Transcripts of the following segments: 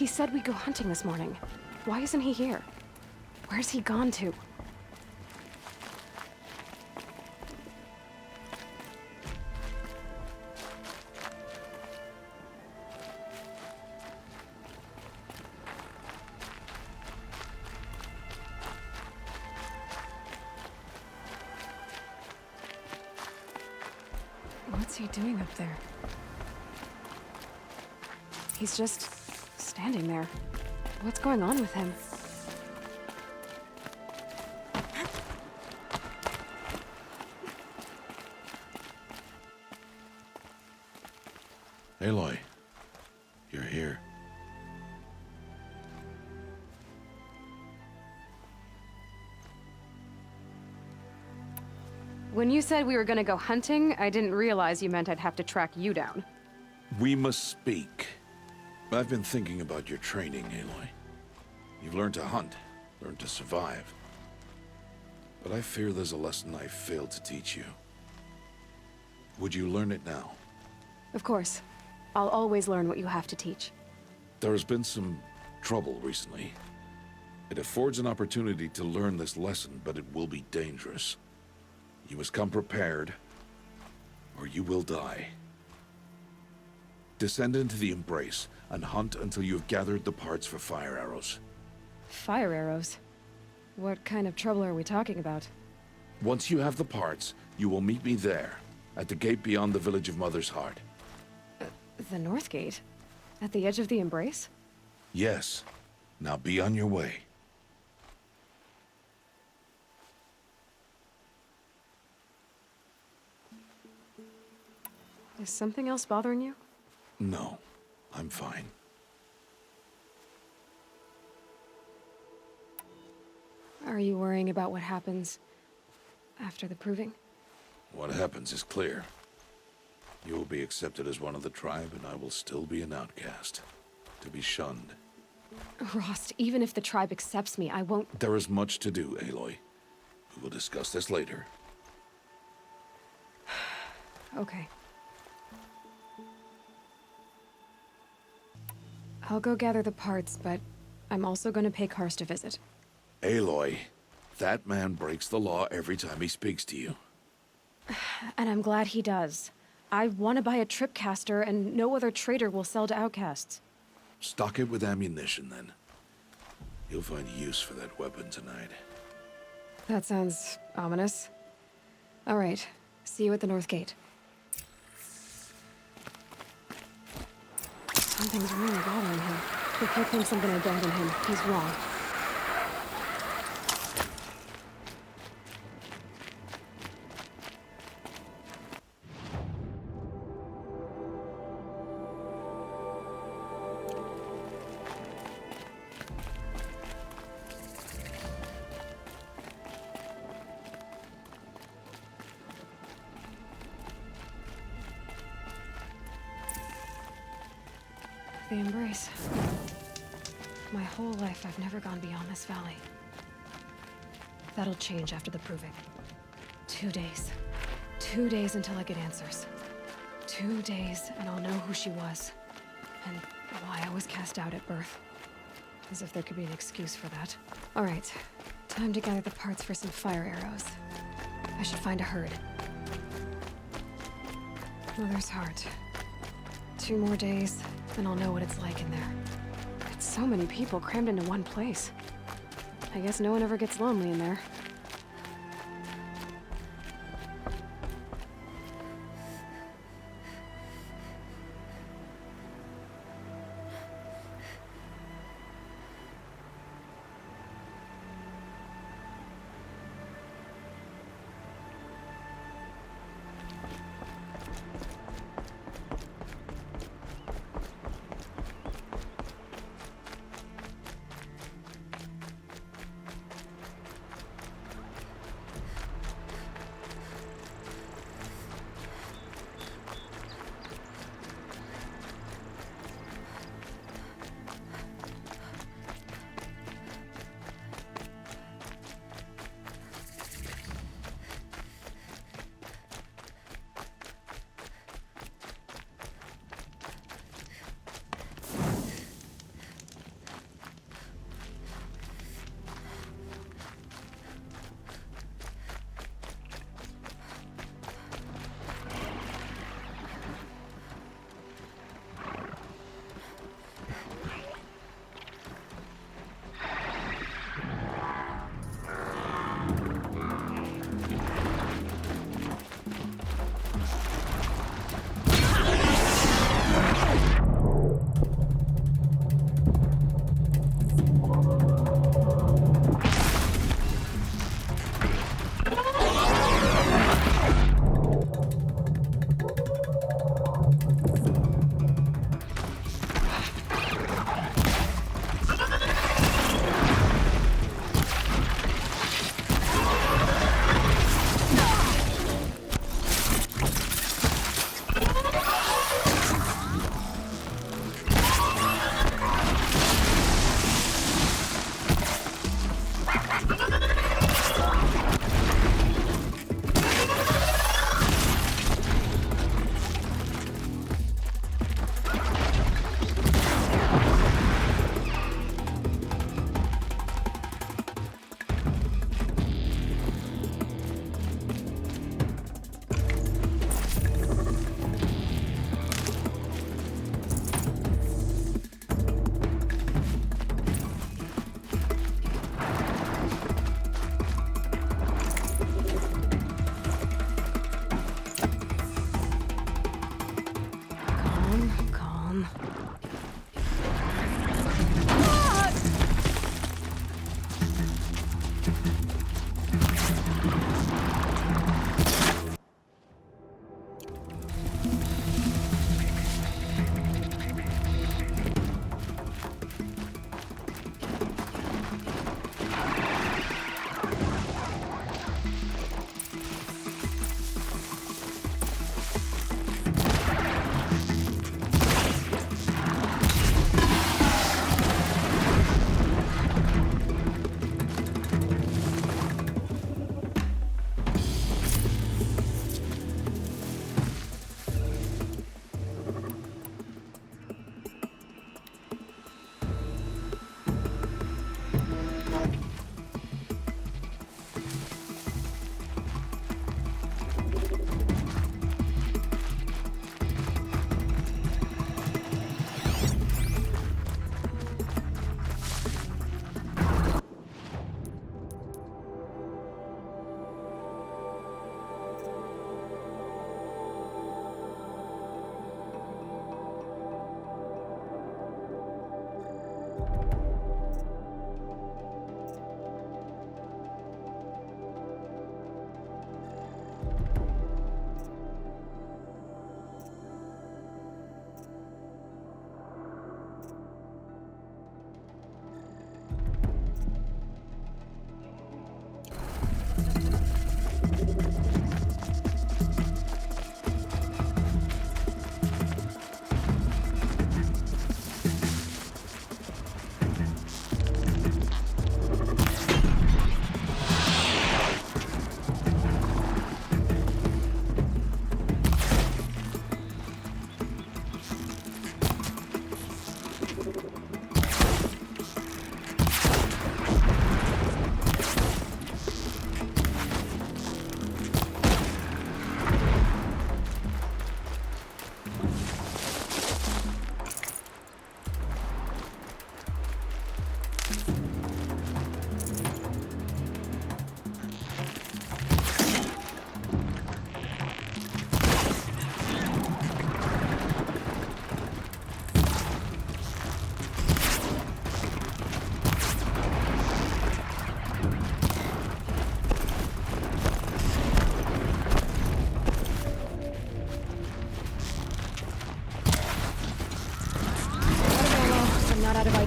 He said we'd go hunting this morning. Why isn't he here? Where's he gone to? What's he doing up there? He's just standing there. What's going on with him? Aloy, you're here. When you said we were gonna go hunting, I didn't realize you meant I'd have to track you down. We must speak. I've been thinking about your training, Aloy. You've learned to hunt, learned to survive. But I fear there's a lesson I failed to teach you. Would you learn it now? Of course. I'll always learn what you have to teach. There has been some trouble recently. It affords an opportunity to learn this lesson, but it will be dangerous. You must come prepared, or you will die. Descend into the Embrace, and hunt until you have gathered the parts for fire arrows. Fire arrows? What kind of trouble are we talking about? Once you have the parts, you will meet me there, at the gate beyond the village of Mother's Heart. The North Gate? At the edge of the Embrace? Yes. Now be on your way. Is something else bothering you? No, I'm fine. Are you worrying about what happens after the proving? What happens is clear. You will be accepted as one of the tribe, and I will still be an outcast. To be shunned. Rost, even if the tribe accepts me, I won't— There is much to do, Aloy. We will discuss this later. Okay. I'll go gather the parts, but I'm also gonna pay Karst a visit. Aloy, that man breaks the law every time he speaks to you. And I'm glad he does. I want to buy a tripcaster, and no other trader will sell to outcasts. Stock it with ammunition, then. You'll find use for that weapon tonight. That sounds ominous. All right. See you at the North Gate. Something's really bothering him. If he thinks I'm gonna abandon him, he's wrong. The Embrace. My whole life, I've never gone beyond this valley. That'll change after the proving. 2 days. 2 days until I get answers. 2 days, and I'll know who she was. And why I was cast out at birth. As if there could be an excuse for that. All right. Time to gather the parts for some fire arrows. I should find a herd. Mother's Heart. 2 more days, and I'll know what it's like in there. It's so many people crammed into one place. I guess no one ever gets lonely in there.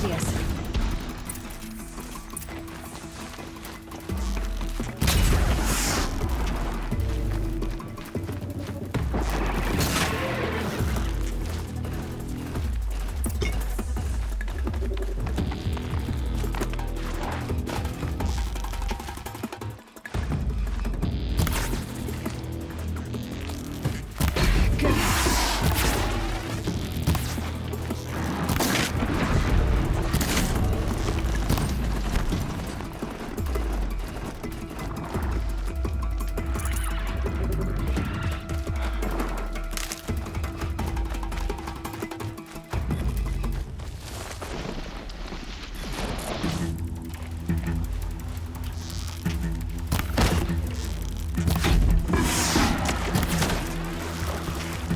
ideas.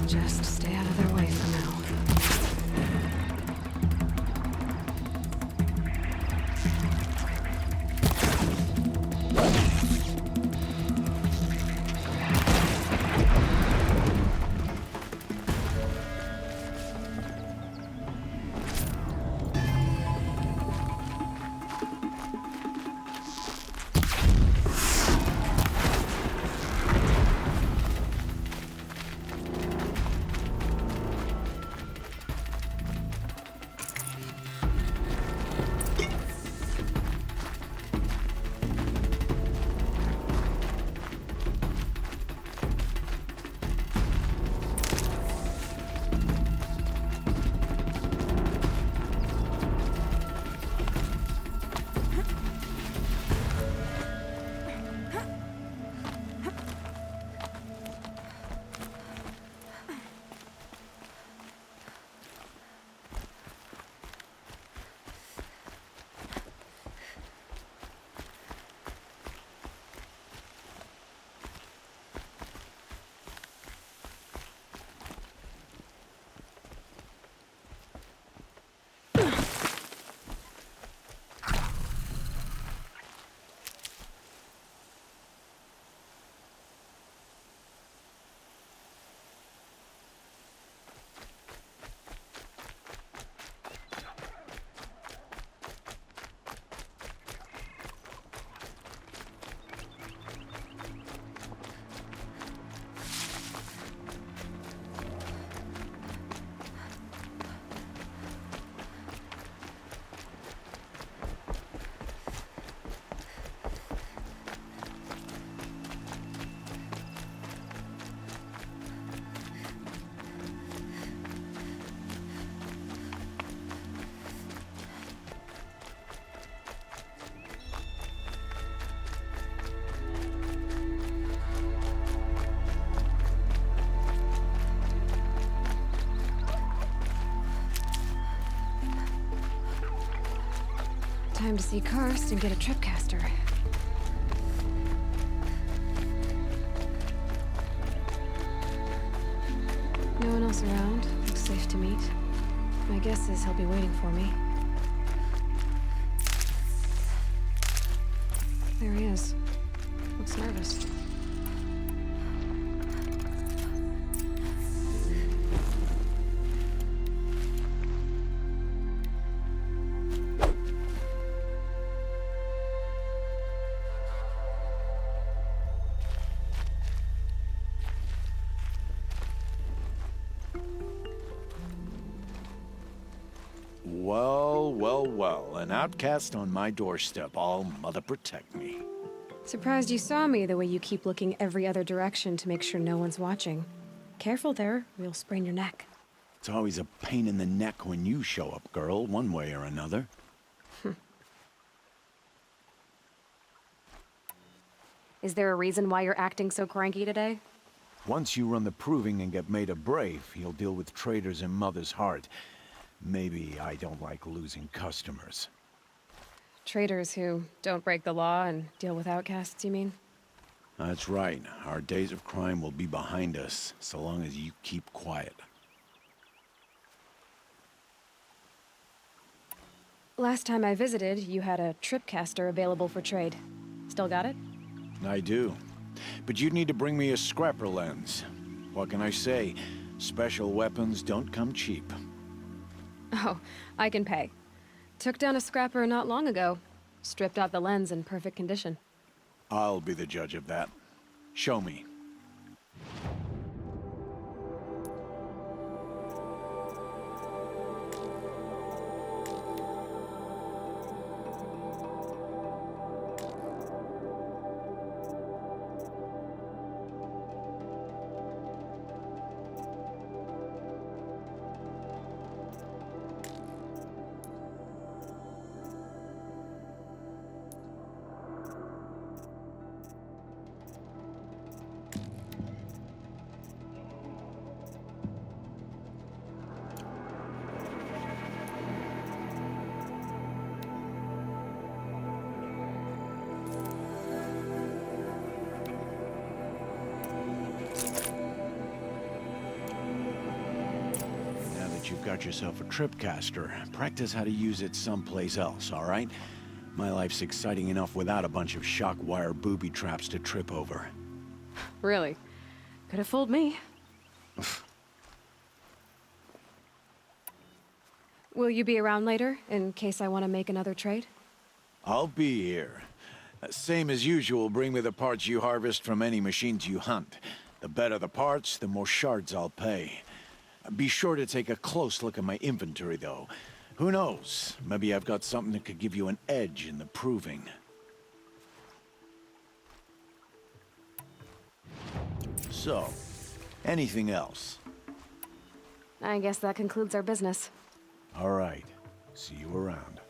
Just stay out of their way for now. Time to see Karst and get a tripcaster. No one else around. Looks safe to meet. My guess is he'll be waiting for me. There he is. Looks nervous. Well, well, well. An outcast on my doorstep. All mother protect me. Surprised you saw me the way you keep looking every other direction to make sure no one's watching. Careful there, or you'll sprain your neck. It's always a pain in the neck when you show up, girl, one way or another. Is there a reason why you're acting so cranky today? Once you run the proving and get made a brave, you'll deal with traitors in Mother's Heart. Maybe I don't like losing customers. Traitors who don't break the law and deal with outcasts, you mean? That's right. Our days of crime will be behind us, so long as you keep quiet. Last time I visited, you had a tripcaster available for trade. Still got it? I do. But you'd need to bring me a scrapper lens. What can I say? Special weapons don't come cheap. Oh, I can pay. Took down a scrapper not long ago. Stripped out the lens in perfect condition. I'll be the judge of that. Show me. Now that you've got yourself a tripcaster, practice how to use it someplace else, all right? My life's exciting enough without a bunch of shock wire booby traps to trip over. Really? Could have fooled me. Will you be around later, in case I want to make another trade? I'll be here. Same as usual, bring me the parts you harvest from any machines you hunt. The better the parts, the more shards I'll pay. Be sure to take a close look at my inventory, though. Who knows? Maybe I've got something that could give you an edge in the proving. So, anything else? I guess that concludes our business. All right. See you around.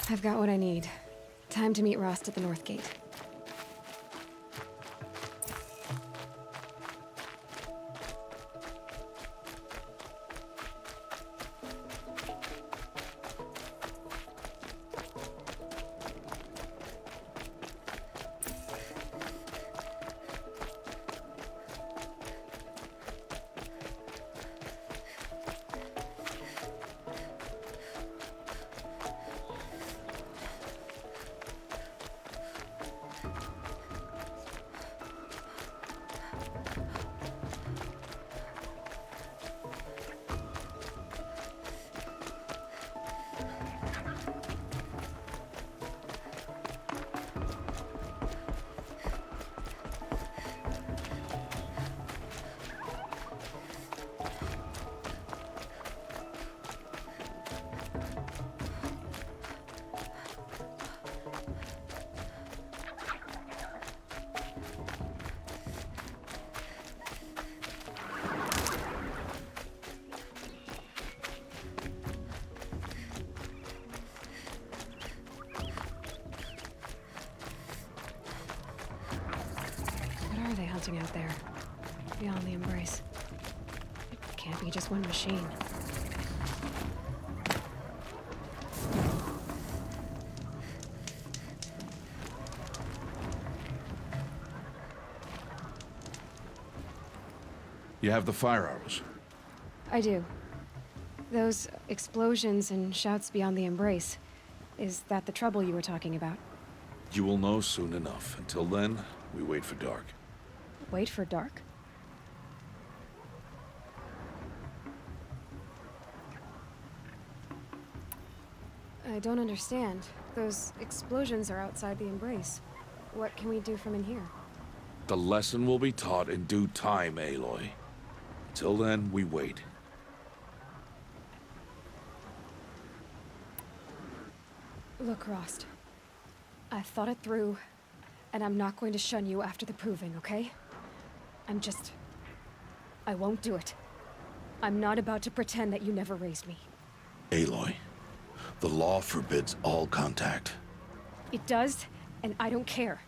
I've got what I need. Time to meet Rost at the North Gate. What are they hunting out there? Beyond the Embrace. It can't be just one machine. You have the fire arrows. I do. Those explosions and shouts beyond the Embrace. Is that the trouble you were talking about? You will know soon enough. Until then, we wait for dark. Wait for dark? I don't understand. Those explosions are outside the Embrace. What can we do from in here? The lesson will be taught in due time, Aloy. Until then, we wait. Look, Rost. I've thought it through, and I'm not going to shun you after the proving, okay? I won't do it. I'm not about to pretend that you never raised me. Aloy, the law forbids all contact. It does, and I don't care.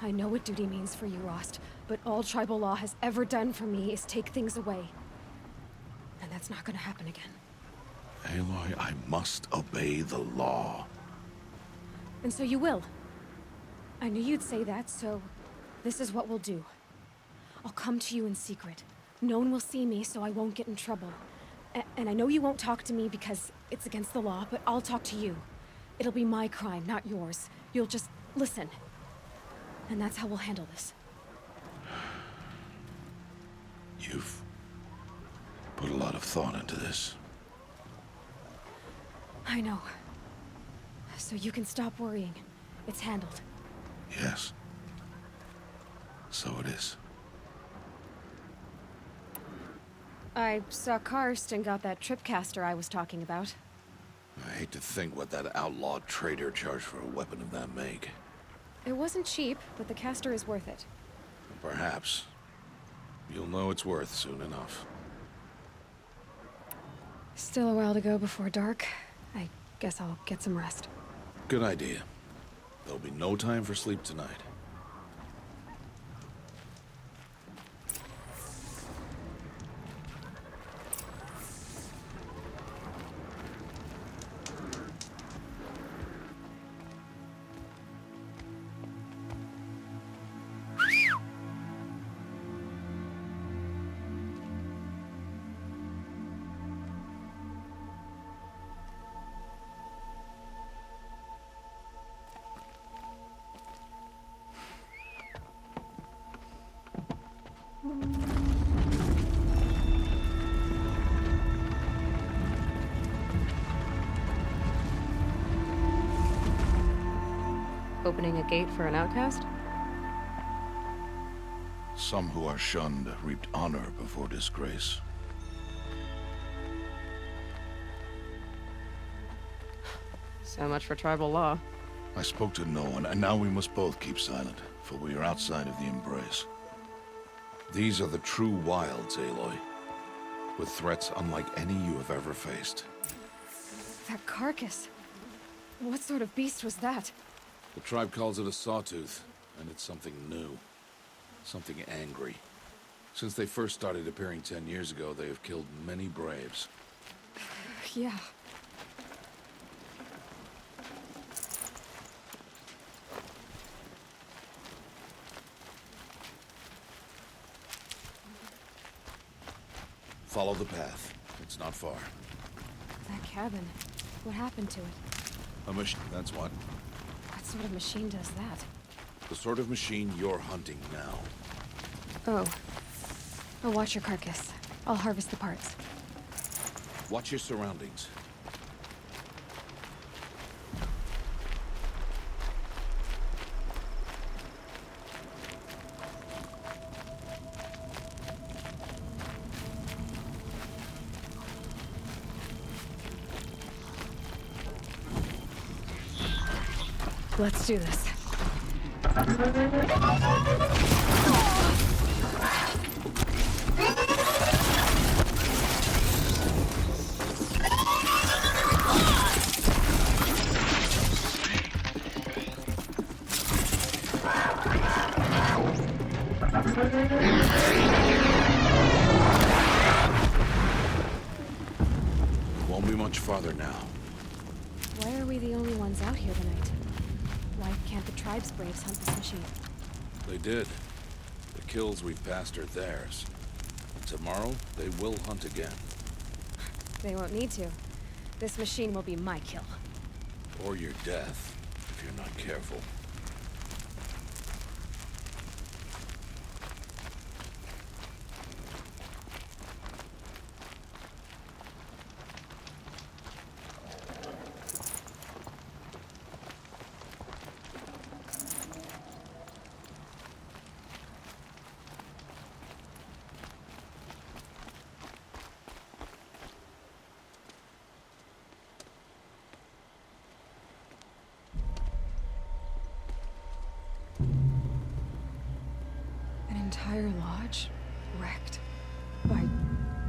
I know what duty means for you, Rost, but all tribal law has ever done for me is take things away. And that's not gonna happen again. Aloy, I must obey the law. And so you will. I knew you'd say that, so this is what we'll do. I'll come to you in secret. No one will see me, so I won't get in trouble. And I know you won't talk to me because it's against the law, but I'll talk to you. It'll be my crime, not yours. You'll just listen. And that's how we'll handle this. You've put a lot of thought into this. I know. So you can stop worrying. It's handled. Yes. So it is. I saw Karst and got that tripcaster I was talking about. I hate to think what that outlaw trader charged for a weapon of that make. It wasn't cheap, but the caster is worth it. Perhaps. You'll know it's worth soon enough. Still a while to go before dark. I guess I'll get some rest. Good idea. There'll be no time for sleep tonight. Opening a gate for an outcast? Some who are shunned reaped honor before disgrace. So much for tribal law. I spoke to no one, and now we must both keep silent, for we are outside of the Embrace. These are the true wilds, Aloy, with threats unlike any you have ever faced. That carcass. What sort of beast was that? The tribe calls it a sawtooth, and it's something new. Something angry. Since they first started appearing 10 years ago, they have killed many braves. Yeah. Follow the path. It's not far. That cabin. What happened to it? A machine, that's what. What sort of machine does that? The sort of machine you're hunting now. Oh. I'll watch your carcass. I'll harvest the parts. Watch your surroundings. Let's do this. Won't be much farther now. Why are we the only ones out here tonight? Why can't the tribe's braves hunt this machine? They did. The kills we've passed are theirs. Tomorrow, they will hunt again. They won't need to. This machine will be my kill. Or your death, if you're not careful. An entire lodge? Wrecked? By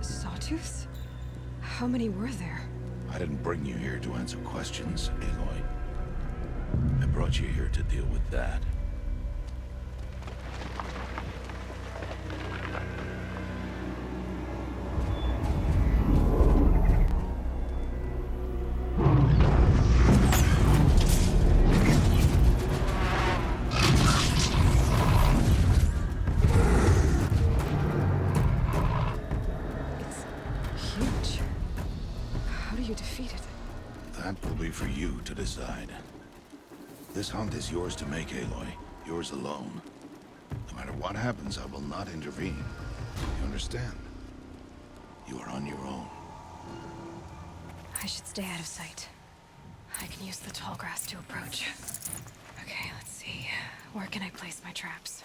sawtooths? How many were there? I didn't bring you here to answer questions, Aloy. I brought you here to deal with that. It's huge. How do you defeat it? That will be for you to decide. This hunt is yours to make, Aloy. Yours alone. No matter what happens, I will not intervene. You understand? You are on your own. I should stay out of sight. I can use the tall grass to approach. Okay, let's see. Where can I place my traps?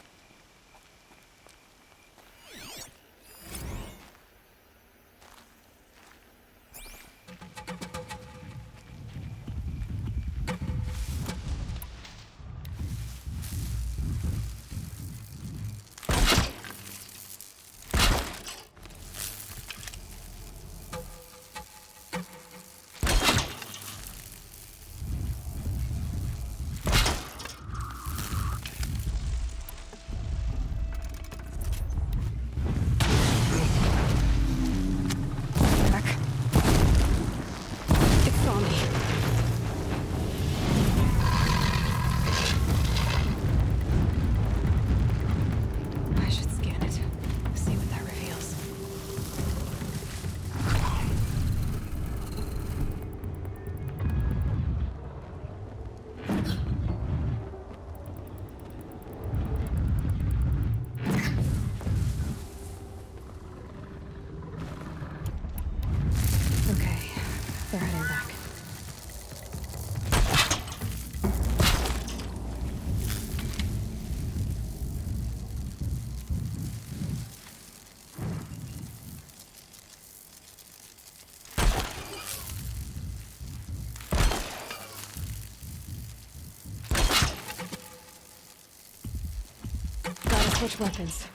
They're heading back. Gotta switch weapons.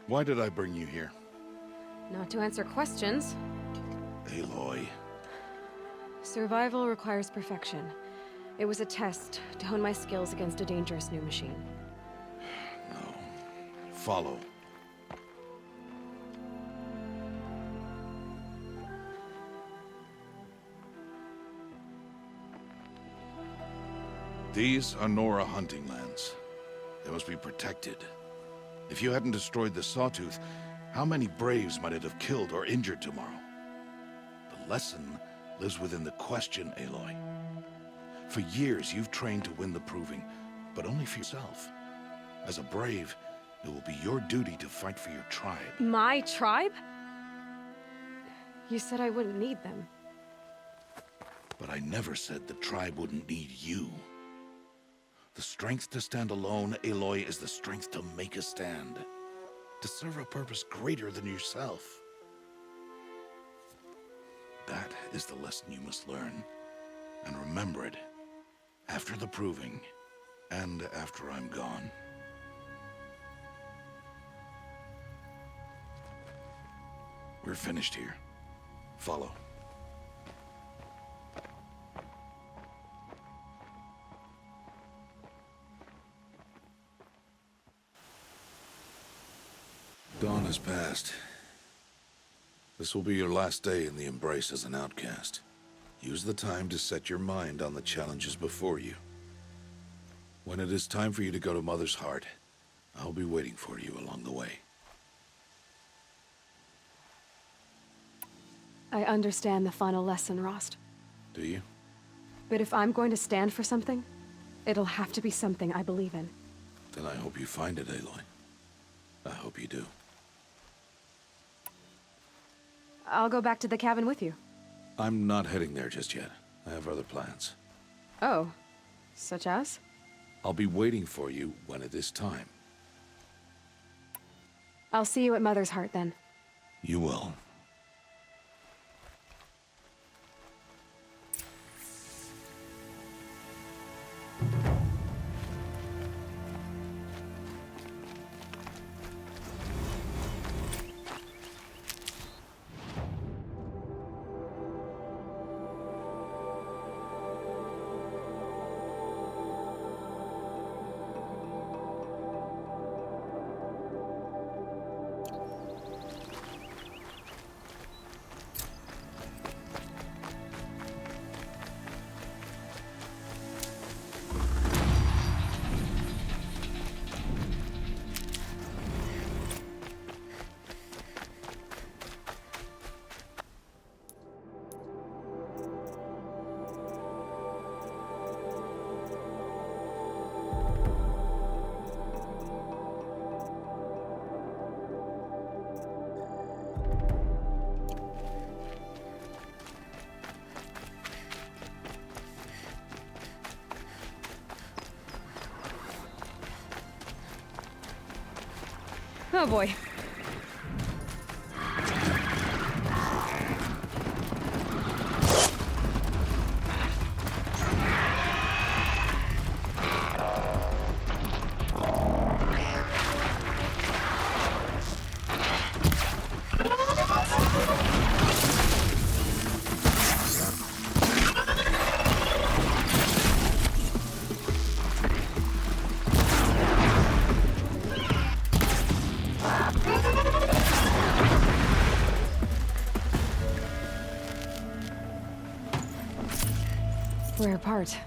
Why did I bring you here? Not to answer questions. Aloy. Survival requires perfection. It was a test to hone my skills against a dangerous new machine. No. Follow. These are Nora hunting lands. They must be protected. If you hadn't destroyed the Sawtooth, how many Braves might it have killed or injured tomorrow? The lesson lives within the question, Aloy. For years, you've trained to win the Proving, but only for yourself. As a Brave, it will be your duty to fight for your tribe. My tribe? You said I wouldn't need them. But I never said the tribe wouldn't need you. The strength to stand alone, Aloy, is the strength to make a stand. To serve a purpose greater than yourself. That is the lesson you must learn. And remember it. After the Proving, and after I'm gone. We're finished here. Follow. Dawn has passed. This will be your last day in the Embrace as an outcast. Use the time to set your mind on the challenges before you. When it is time for you to go to Mother's Heart, I'll be waiting for you along the way. I understand the final lesson, Rost. Do you? But if I'm going to stand for something, it'll have to be something I believe in. Then I hope you find it, Aloy. I hope you do. I'll go back to the cabin with you. I'm not heading there just yet. I have other plans. Oh, such as? I'll be waiting for you when it is time. I'll see you at Mother's Heart then. You will. Oh boy. Rare part.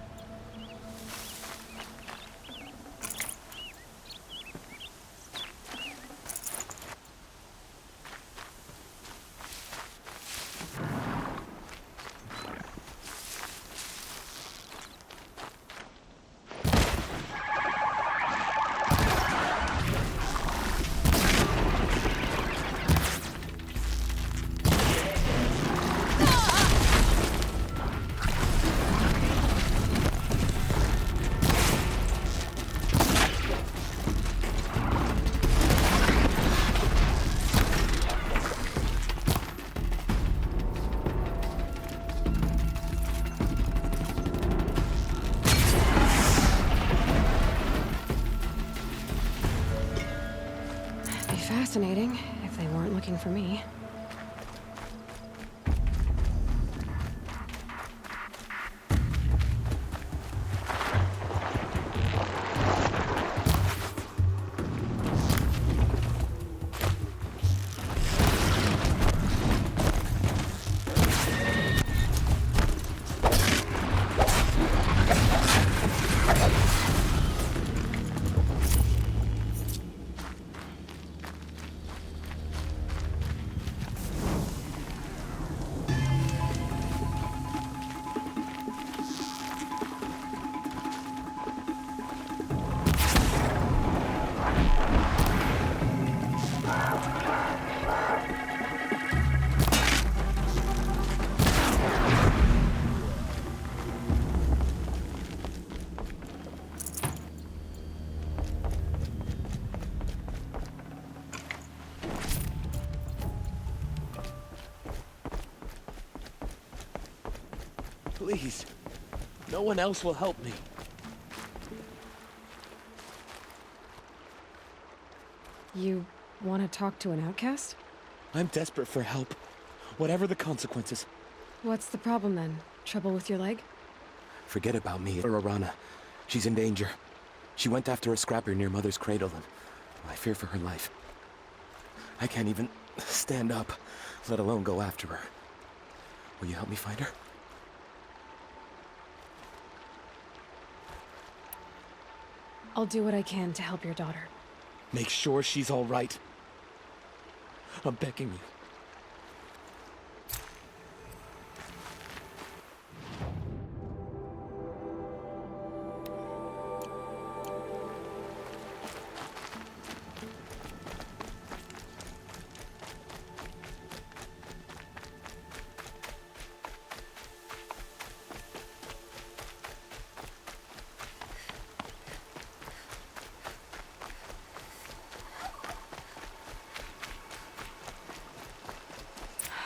Fascinating, if they weren't looking for me. Please. No one else will help me. You want to talk to an outcast? I'm desperate for help. Whatever the consequences. What's the problem then? Trouble with your leg? Forget about me or Arana. She's in danger. She went after a scrapper near Mother's cradle, and I fear for her life. I can't even stand up, let alone go after her. Will you help me find her? I'll do what I can to help your daughter. Make sure she's all right. I'm begging you.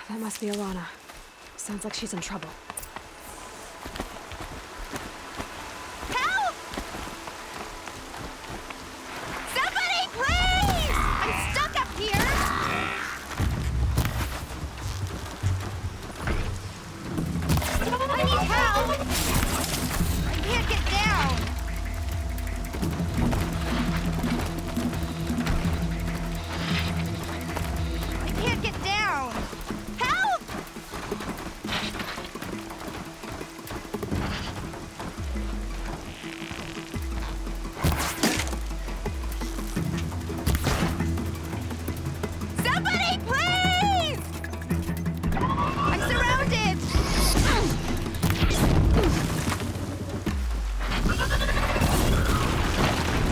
That must be Alana. Sounds like she's in trouble. Help! Somebody, please! I'm stuck up here! I need help! I can't get down! I can't get down! Help! Somebody, please! I'm surrounded!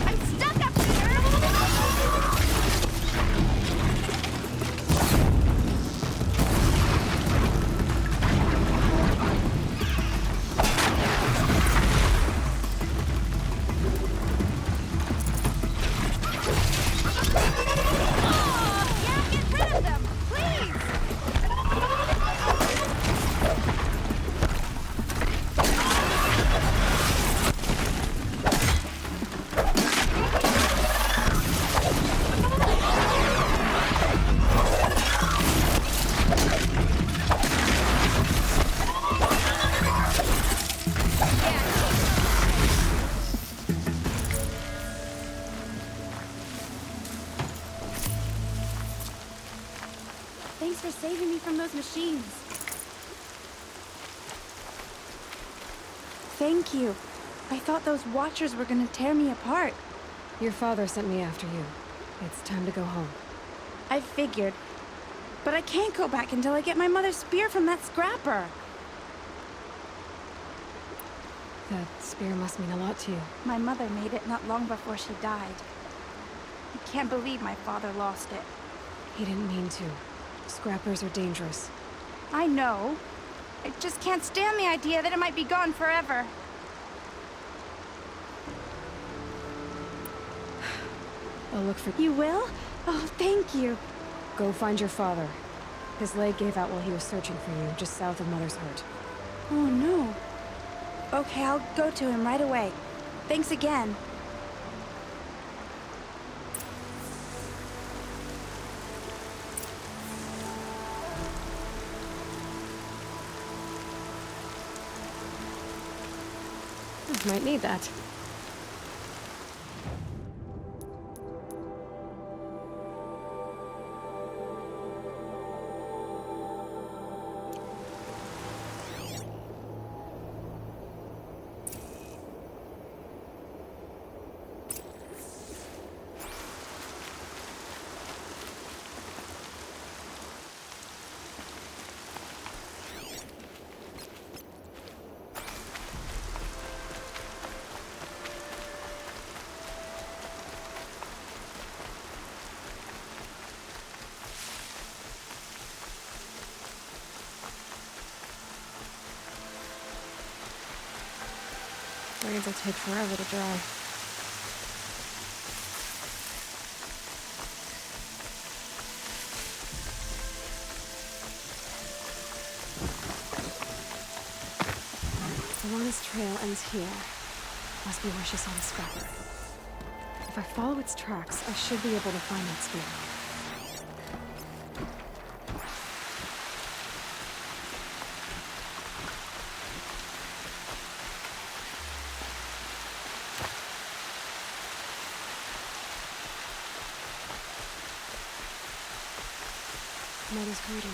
I'm stuck up here! Yeah, get rid of them, please! Thanks for saving me from those machines. Thank you. I thought those Watchers were gonna tear me apart. Your father sent me after you. It's time to go home. I figured. But I can't go back until I get my mother's spear from that scrapper. That spear must mean a lot to you. My mother made it not long before she died. I can't believe my father lost it. He didn't mean to. Scrappers are dangerous. I know. I just can't stand the idea that it might be gone forever. I'll look for You will? Oh, thank you. Go find your father. His leg gave out while he was searching for you, just south of Mother's Hurt. Oh, no. Okay, I'll go to him right away. Thanks again. Might need that. Blades will take forever to dry. Alana's trail ends here. Must be where she saw the scrapper. If I follow its tracks, I should be able to find that spear. Mother's cradle.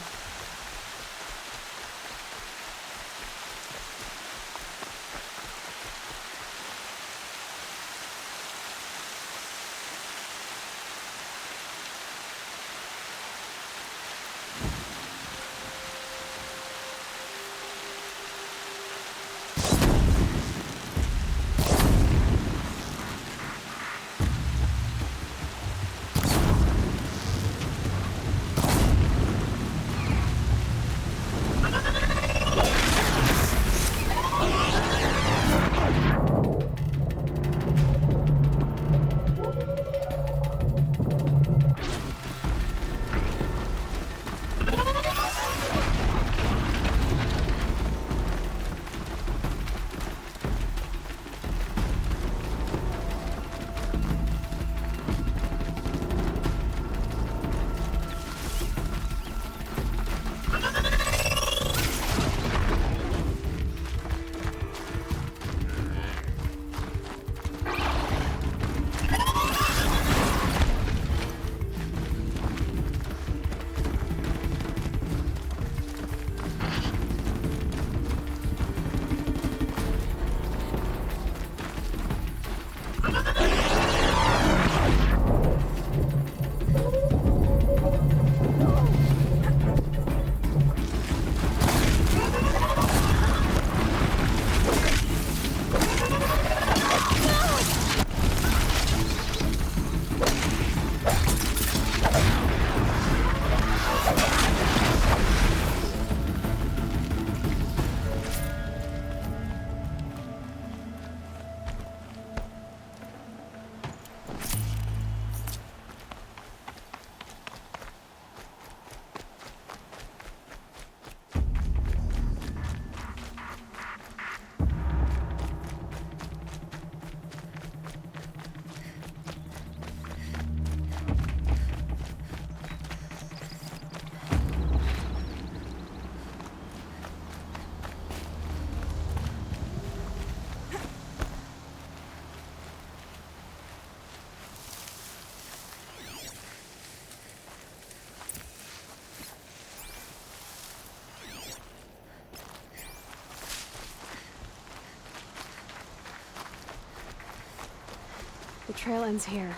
The trail ends here.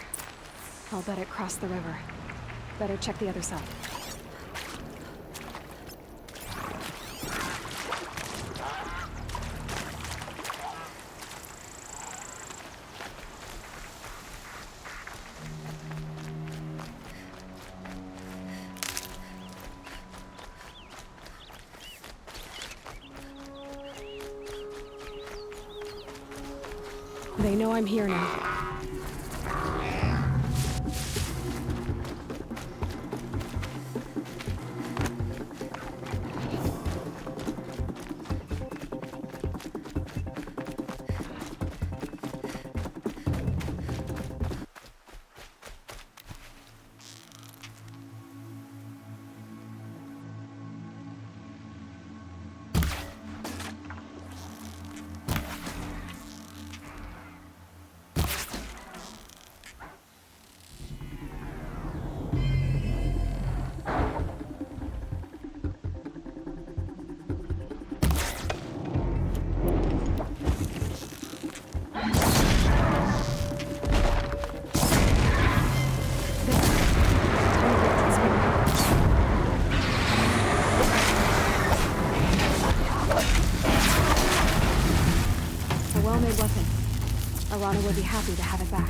I'll bet it crossed the river. Better check the other side. They know I'm here now. Weapon. Arana would be happy to have it back.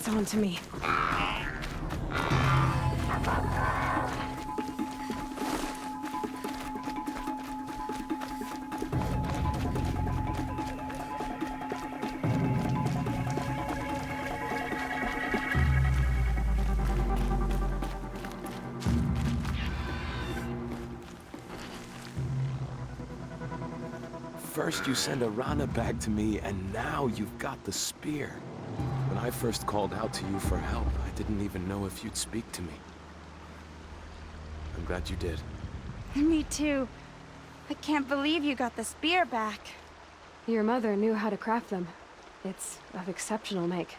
It's on to me. First you send Arana back to me, and now you've got the spear. When I first called out to you for help, I didn't even know if you'd speak to me. I'm glad you did. Me too. I can't believe you got the spear back. Your mother knew how to craft them. It's of exceptional make.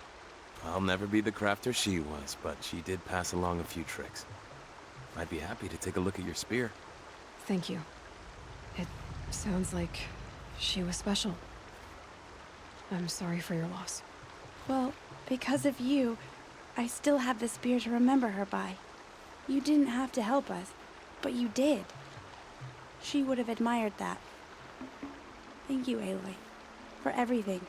I'll never be the crafter she was, but she did pass along a few tricks. I'd be happy to take a look at your spear. Thank you. It sounds like she was special. I'm sorry for your loss. Well, because of you, I still have the spear to remember her by. You didn't have to help us, but you did. She would have admired that. Thank you, Aloy, for everything.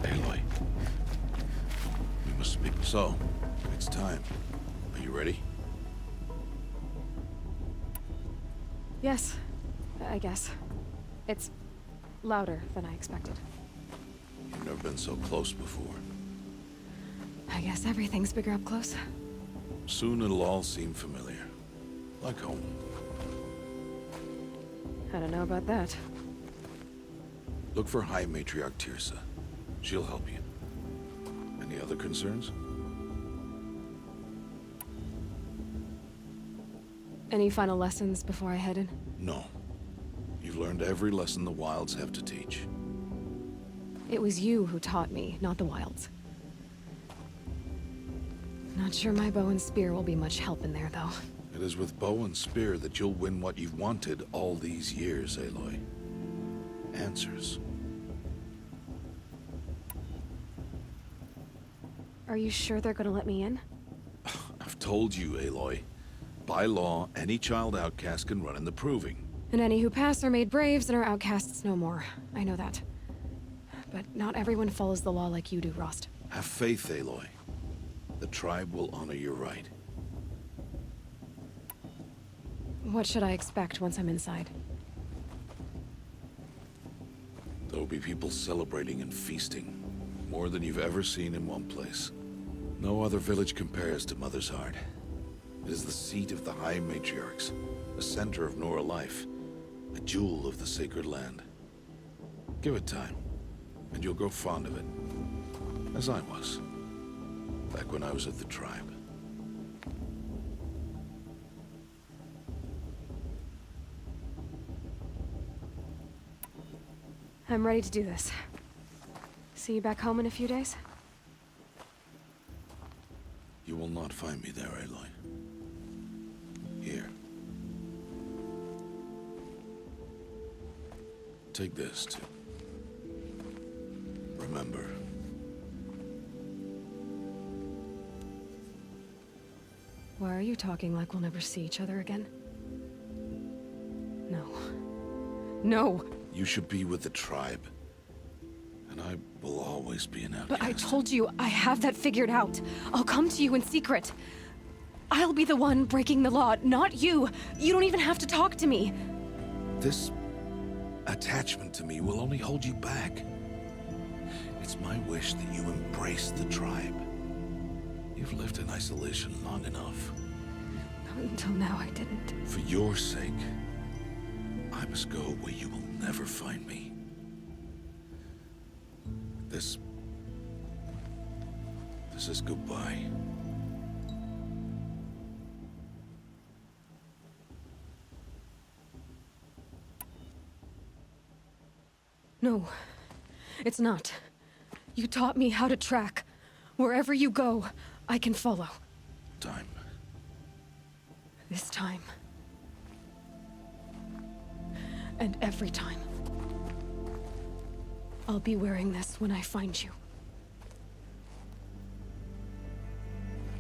Aloy. We must speak. So, it's time. Are you ready? Yes, I guess. It's louder than I expected. You've never been so close before. I guess everything's bigger up close. Soon it'll all seem familiar. Like home. I don't know about that. Look for High Matriarch Teersa. She'll help you. Any other concerns? Any final lessons before I head in? No. You've learned every lesson the Wilds have to teach. It was you who taught me, not the Wilds. Not sure my bow and spear will be much help in there, though. It is with bow and spear that you'll win what you've wanted all these years, Aloy. Answers. Are you sure they're gonna let me in? I've told you, Aloy. By law, any child outcast can run in the Proving. And any who pass are made braves and are outcasts no more. I know that. But not everyone follows the law like you do, Rost. Have faith, Aloy. The tribe will honor your right. What should I expect once I'm inside? There will be people celebrating and feasting. More than you've ever seen in one place. No other village compares to Mother's Heart. It is the seat of the High Matriarchs, the center of Nora life, a jewel of the sacred land. Give it time, and you'll grow fond of it. As I was, back when I was at the tribe. I'm ready to do this. See you back home in a few days? You will not find me there, Aloy. Here. Take this, too. Remember. Why are you talking like we'll never see each other again? No. No! You should be with the tribe. And I will always be an outcast. But I told you, I have that figured out. I'll come to you in secret. I'll be the one breaking the law, not you. You don't even have to talk to me. This attachment to me will only hold you back. It's my wish that you embrace the tribe. You've lived in isolation long enough. Until now, I didn't. For your sake, I must go where you will never find me. This is goodbye. No, it's not. You taught me how to track. Wherever you go, I can follow. Time. This time. And every time. I'll be wearing this when I find you.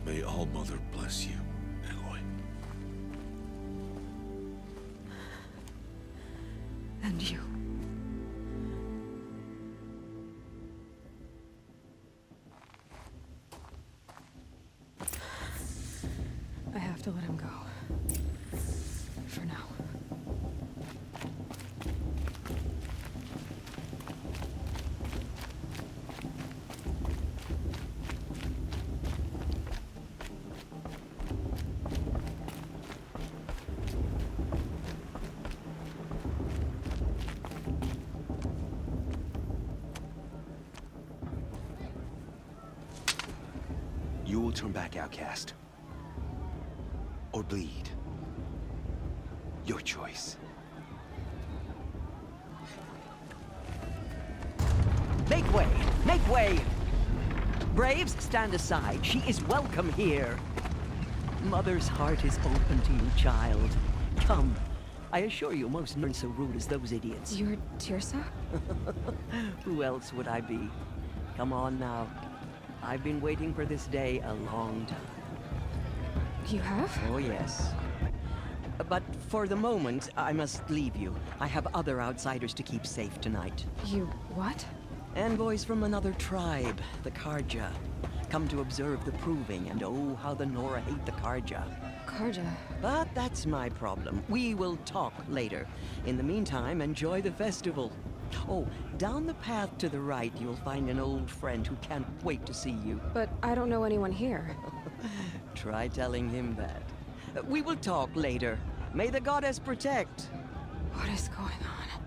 May All-Mother bless you, Aloy. And you. I have to let him go. For now. You will turn back, outcast. Or bleed. Your choice. Make way! Make way! Braves, stand aside. She is welcome here. Mother's heart is open to you, child. Come. I assure you, most aren't so rude as those idiots. You're Teersa? Who else would I be? Come on now. I've been waiting for this day a long time. You have? Oh, yes. But for the moment, I must leave you. I have other outsiders to keep safe tonight. You what? Envoys from another tribe, the Karja. Come to observe the proving, and oh, how the Nora hate the Karja. Karja. But that's my problem. We will talk later. In the meantime, enjoy the festival. Oh, down the path to the right, you'll find an old friend who can't wait to see you. But I don't know anyone here. Try telling him that. We will talk later. May the goddess protect. What is going on?